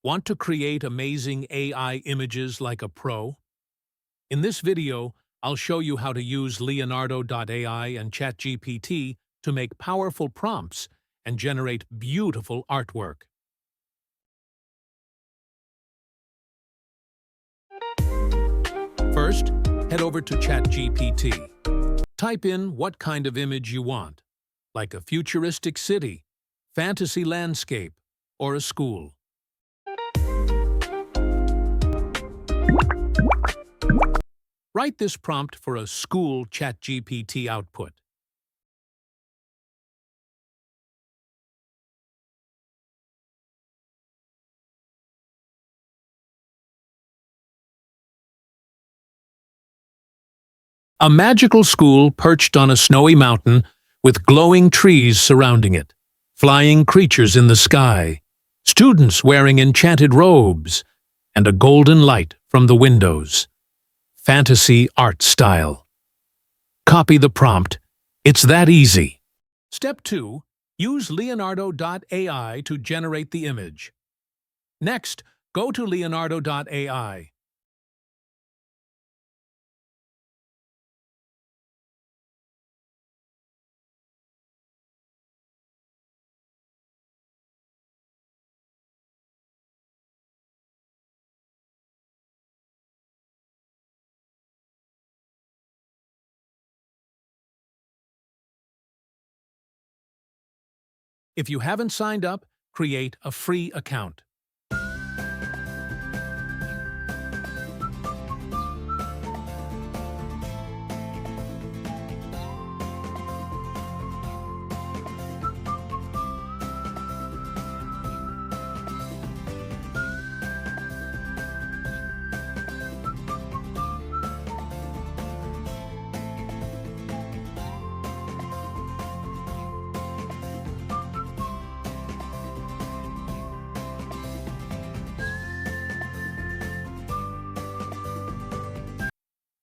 Want to create amazing AI images like a pro? In this video, I'll show you how to use Leonardo AI and ChatGPT to make powerful prompts and generate beautiful artwork. First, head over to ChatGPT. Type in what kind of image you want, like a futuristic city, fantasy landscape, or a school. Write this prompt for a school ChatGPT output. A magical school perched on a snowy mountain with glowing trees surrounding it, flying creatures in the sky, students wearing enchanted robes, and a golden light from the windows. Fantasy art style. Copy the prompt. It's that easy. Step 2. Use Leonardo AI to generate the image. Next, go to Leonardo AI. If you haven't signed up, create a free account.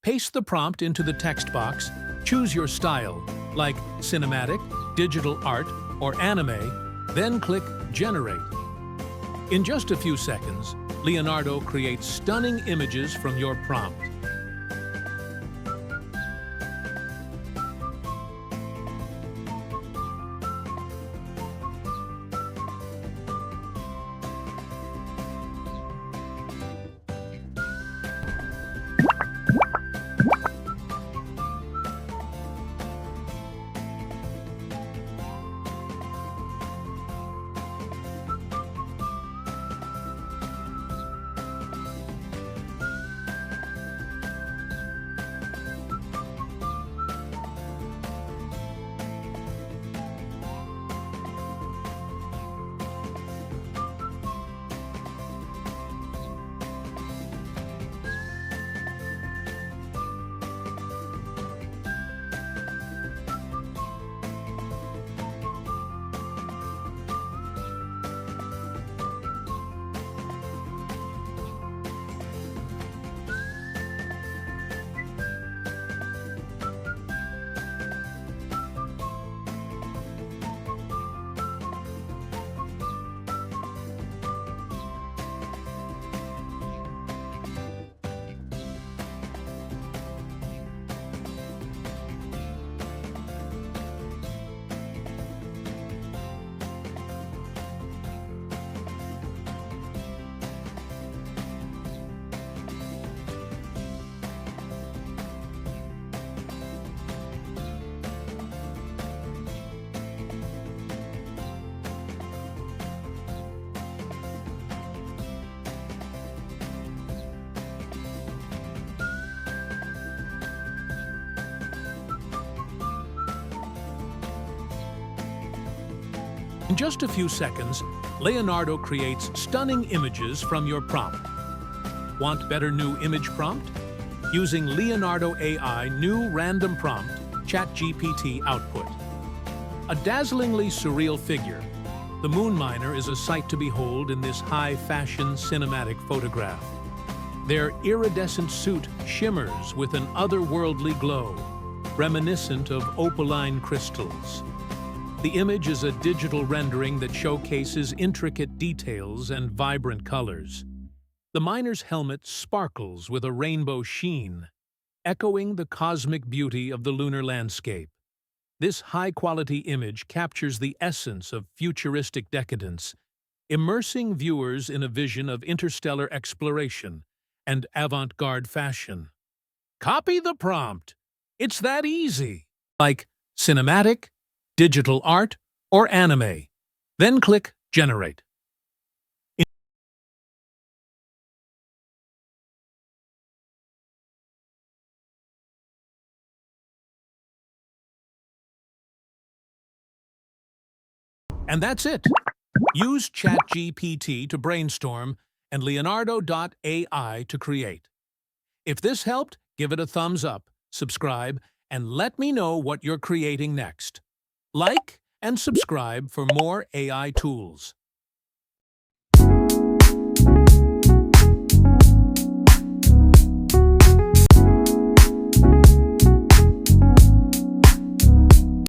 Paste the prompt into the text box, choose your style, like cinematic, digital art, or anime, then click Generate. In just a few seconds, Leonardo creates stunning images from your prompt. In just a few seconds, Leonardo creates stunning images from your prompt. Want better new image prompt? Using Leonardo AI new random prompt, ChatGPT output. A dazzlingly surreal figure, the moon miner is a sight to behold in this high-fashion cinematic photograph. Their iridescent suit shimmers with an otherworldly glow, reminiscent of opaline crystals. The image is a digital rendering that showcases intricate details and vibrant colors. The miner's helmet sparkles with a rainbow sheen, echoing the cosmic beauty of the lunar landscape. This high-quality image captures the essence of futuristic decadence, immersing viewers in a vision of interstellar exploration and avant-garde fashion. Copy the prompt. It's that easy. Like cinematic, digital art, or anime. Then click Generate. And that's it. Use ChatGPT to brainstorm and Leonardo AI to create. If this helped, give it a thumbs up, subscribe, and let me know what you're creating next. Like and subscribe for more AI tools.